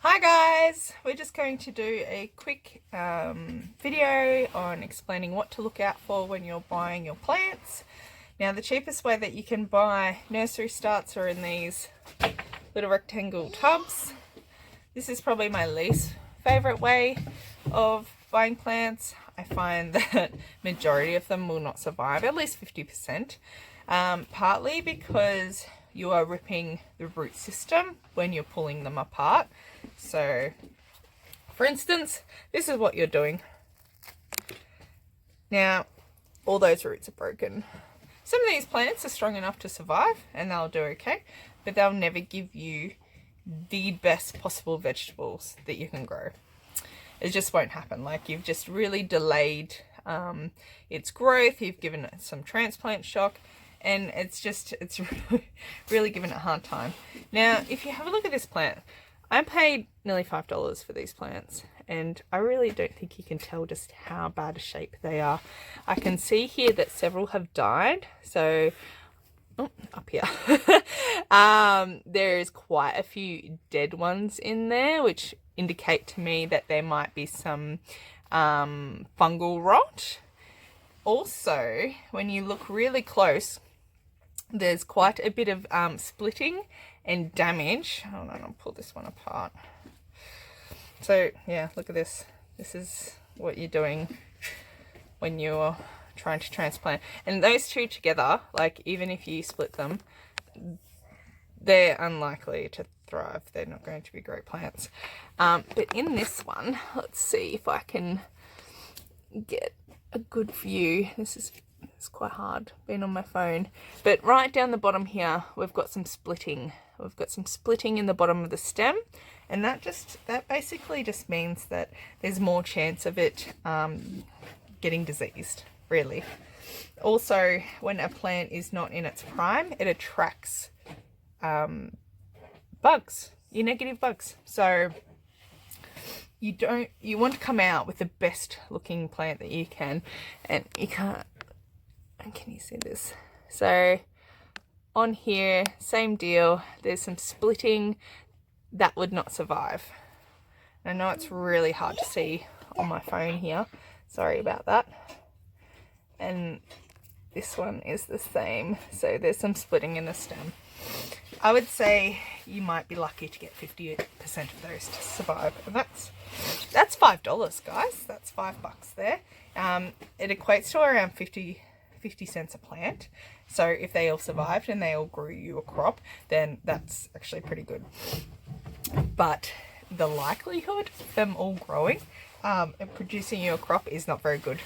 Hi guys, we're just going to do a quick video on explaining what to look out for when you're buying your plants. Now the cheapest way that you can buy nursery starts are in these little rectangle tubs. This is probably my least favourite way of buying plants. I find that majority of them will not survive, at least 50%, partly because you are ripping the root system when you're pulling them apart. So, for instance, this is what you're doing. Now, all those roots are broken. Some of these plants are strong enough to survive and they'll do okay, but they'll never give you the best possible vegetables that you can grow. It just won't happen. Like, you've just really delayed its growth, you've given it some transplant shock, and it's really given it a hard time. Now, if you have a look at this plant, I paid nearly $5 for these plants, and I really don't think you can tell just how bad a shape they are. I can see here that several have died, so up here there is quite a few dead ones in there, which indicate to me that there might be some fungal rot. Also, when you look really close, there's quite a bit of splitting and damage. Hold on, I'll pull this one apart. So yeah, look at this. This is what you're doing when you're trying to transplant. And those two together, like, even if you split them, they're unlikely to thrive. They're not going to be great plants. But in this one, let's see if I can get a good view. It's quite hard being on my phone, but right down the bottom here we've got some splitting. We've got some splitting in the bottom of the stem, and that basically just means that there's more chance of it getting diseased, really. Also, when a plant is not in its prime, it attracts bugs, your negative bugs. So you want to come out with the best looking plant that you can, and you can't. Can you see this? So on here, same deal. There's some splitting that would not survive. I know it's really hard to see on my phone here. Sorry about that. And this one is the same. So there's some splitting in the stem. I would say you might be lucky to get 50% of those to survive. And that's $5, guys. That's $5 there. It equates to around 50 cents a plant. So if they all survived and they all grew you a crop, then that's actually pretty good. But the likelihood of them all growing and producing you a crop is not very good.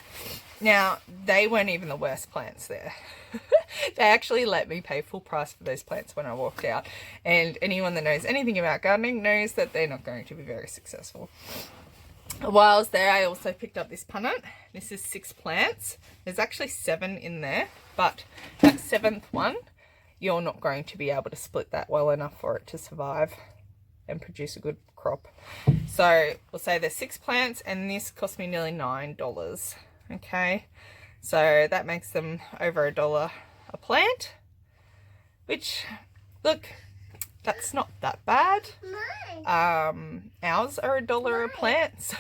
Now, they weren't even the worst plants there. They actually let me pay full price for those plants when I walked out. And anyone that knows anything about gardening knows that they're not going to be very successful. While I was there, I also picked up this punnet. This is 6 plants. There's actually 7 in there, but that 7th one, you're not going to be able to split that well enough for it to survive and produce a good crop. So we'll say there's 6 plants, and this cost me nearly $9. Okay, so that makes them over $1 a plant, which, look, that's not that bad. Ours are $1 a plant,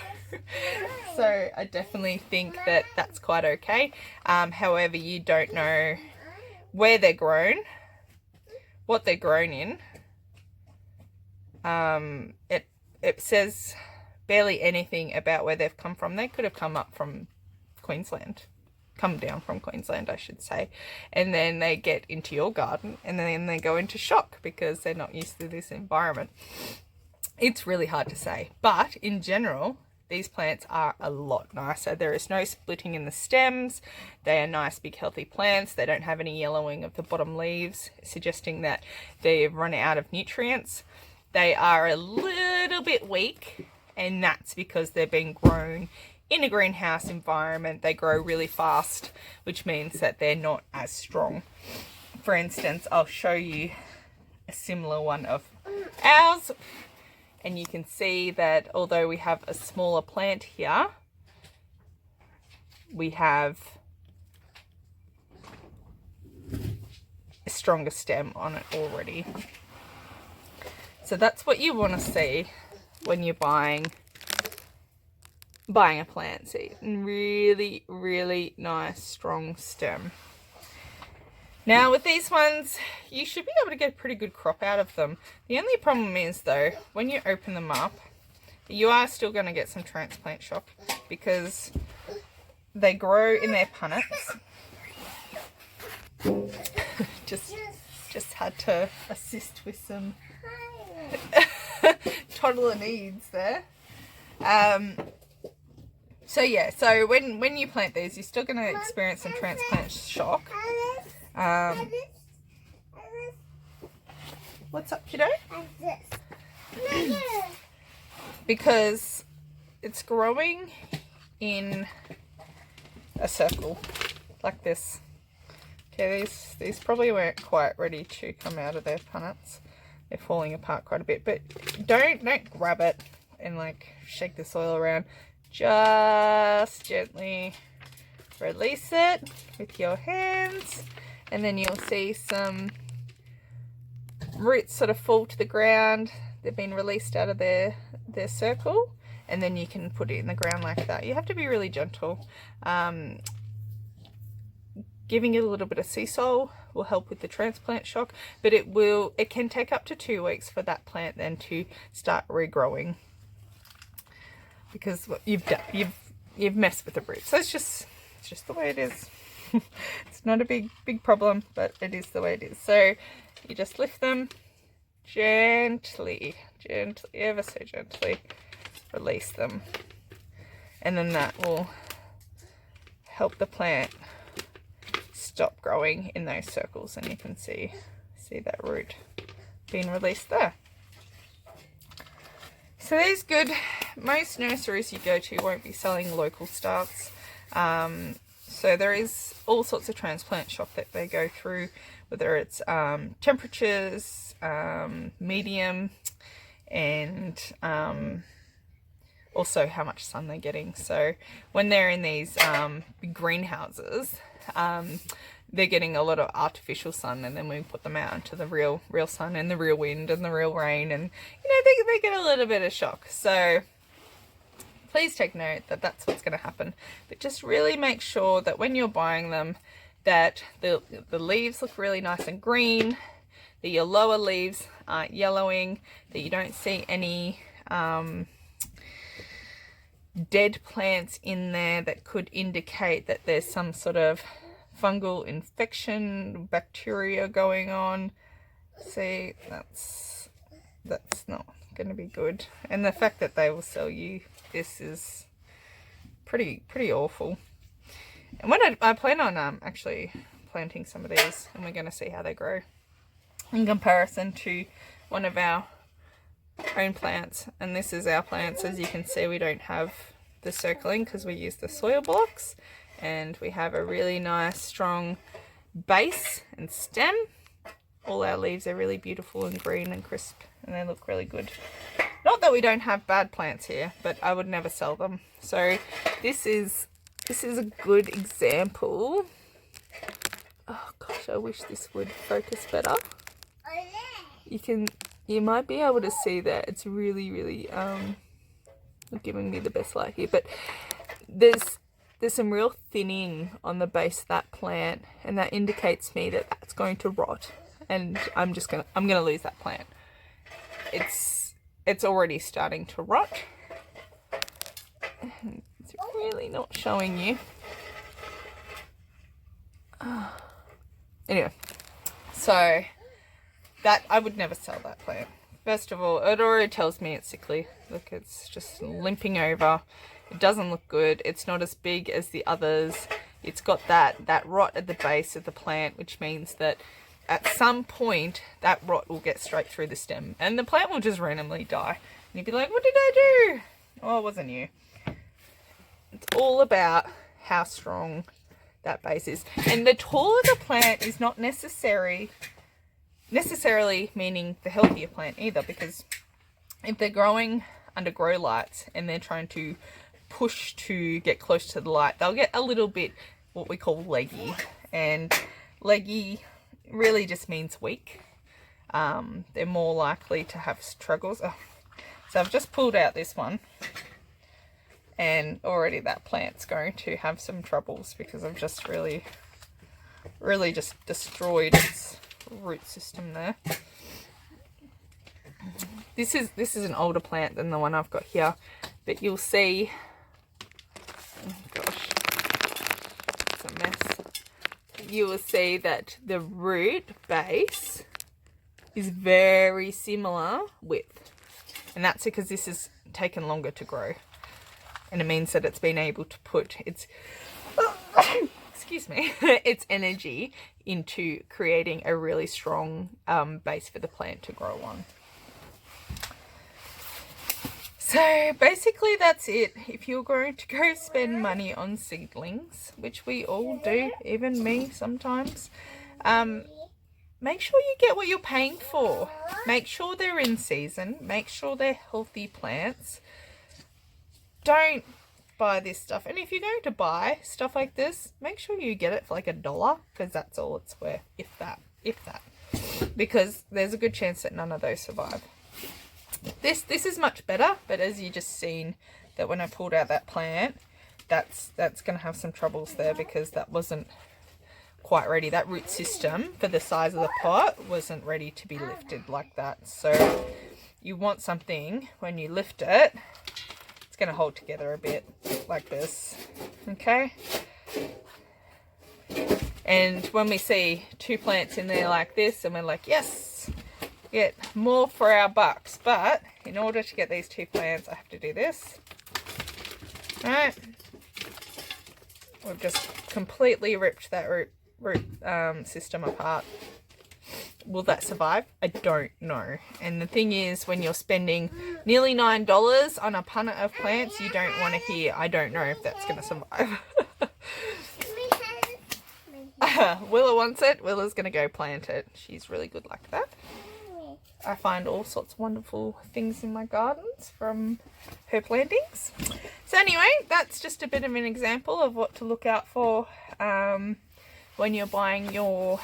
so I definitely think that that's quite okay. However, you don't know where they're grown, what they're grown in. It says barely anything about where they've come from. They could have come up from Queensland. Come down from Queensland, I should say, and then they get into your garden and then they go into shock because they're not used to this environment. It's really hard to say, but in general, these plants are a lot nicer. There is no splitting in the stems. They are nice, big, healthy plants. They don't have any yellowing of the bottom leaves, suggesting that they've run out of nutrients. They are a little bit weak, and that's because they're being grown in a greenhouse environment. They grow really fast, which means that they're not as strong. For instance, I'll show you a similar one of ours, and you can see that although we have a smaller plant here, we have a stronger stem on it already. So that's what you want to see. when you're buying a plant seed. Really, really nice, strong stem. Now with these ones, you should be able to get a pretty good crop out of them. The only problem is though, when you open them up, you are still going to get some transplant shock because they grow in their punnets. just had to assist with some toddler needs there. So yeah, so when you plant these, you're still going to experience some transplant shock. What's up, kiddo? Because it's growing in a circle like this. Okay, these probably weren't quite ready to come out of their punnets. They're falling apart quite a bit, but don't grab it and like shake the soil around. Just gently release it with your hands, and then you'll see some roots sort of fall to the ground. They've been released out of their circle, and then you can put it in the ground like that. You have to be really gentle. Giving it a little bit of sea salt will help with the transplant shock, but it can take up to 2 weeks for that plant then to start regrowing, because you've messed with the roots. So it's just the way it is. It's not a big problem, but it is the way it is. So you just lift them gently, ever so gently, release them, and then that will help the plant stop growing in those circles, and you can see that root being released there. So these good. Most nurseries you go to won't be selling local starts, so there is all sorts of transplant shock that they go through, whether it's temperatures, medium, and also how much sun they're getting. So when they're in these big greenhouses, they're getting a lot of artificial sun, and then we put them out into the real sun and the real wind and the real rain, and they get a little bit of shock. So please take note that that's what's going to happen. But just really make sure that when you're buying them, that the leaves look really nice and green, that your lower leaves aren't yellowing, that you don't see any dead plants in there that could indicate that there's some sort of fungal infection, bacteria going on. See, that's not going to be good. And the fact that they will sell you this is pretty awful. And when I plan on actually planting some of these, and we're going to see how they grow in comparison to one of our own plants. And this is our plants. As you can see, we don't have the circling because we use the soil blocks, and we have a really nice strong base and stem. All our leaves are really beautiful and green and crisp, and they look really good. Not that we don't have bad plants here, but I would never sell them. So this is a good example. Oh gosh, I wish this would focus better. You might be able to see that it's really not giving me the best light here, but there's some real thinning on the base of that plant, and that indicates me that that's going to rot, and I'm gonna lose that plant. It's already starting to rot. It's really not showing you. Anyway, so that I would never sell that plant. First of all, it already tells me it's sickly. Look, it's just limping over. It doesn't look good. It's not as big as the others. It's got that rot at the base of the plant, which means that at some point that rot will get straight through the stem and the plant will just randomly die. And you'd be like, what did I do? Oh, it wasn't you. It's all about how strong that base is. And the taller the plant is not necessarily meaning the healthier plant either, because if they're growing under grow lights and they're trying to push to get close to the light, they'll get a little bit what we call leggy, and leggy really just means weak. They're more likely to have struggles. Oh, So I've just pulled out this one, and already that plant's going to have some troubles because I've just really just destroyed its root system there. This is an older plant than the one I've got here, but you'll see, oh gosh, it's a mess. You will see that the root base is very similar width, and that's because this has taken longer to grow, and it means that it's been able to put its excuse me, its energy into creating a really strong base for the plant to grow on. So basically that's it. If you're going to go spend money on seedlings, which we all do, even me sometimes, make sure you get what you're paying for. Make sure they're in season. Make sure they're healthy plants. Don't buy this stuff. And if you're going to buy stuff like this, make sure you get it for like $1, because that's all it's worth, if that. Because there's a good chance that none of those survive. This is much better, but as you just seen that when I pulled out that plant, that's going to have some troubles there because that wasn't quite ready. That root system for the size of the pot wasn't ready to be lifted like that. So you want something, when you lift it, it's going to hold together a bit like this. Okay? And when we see 2 plants in there like this, and we're like, yes, get more for our bucks. But in order to get these 2 plants, I have to do this. Alright. We've just completely ripped that root system apart. Will that survive? I don't know. And the thing is, when you're spending nearly $9 on a punnet of plants, you don't want to hear, I don't know if that's going to survive. Willa wants it. Willa's going to go plant it. She's really good like that. I find all sorts of wonderful things in my gardens from her plantings. So anyway, that's just a bit of an example of what to look out for when you're buying your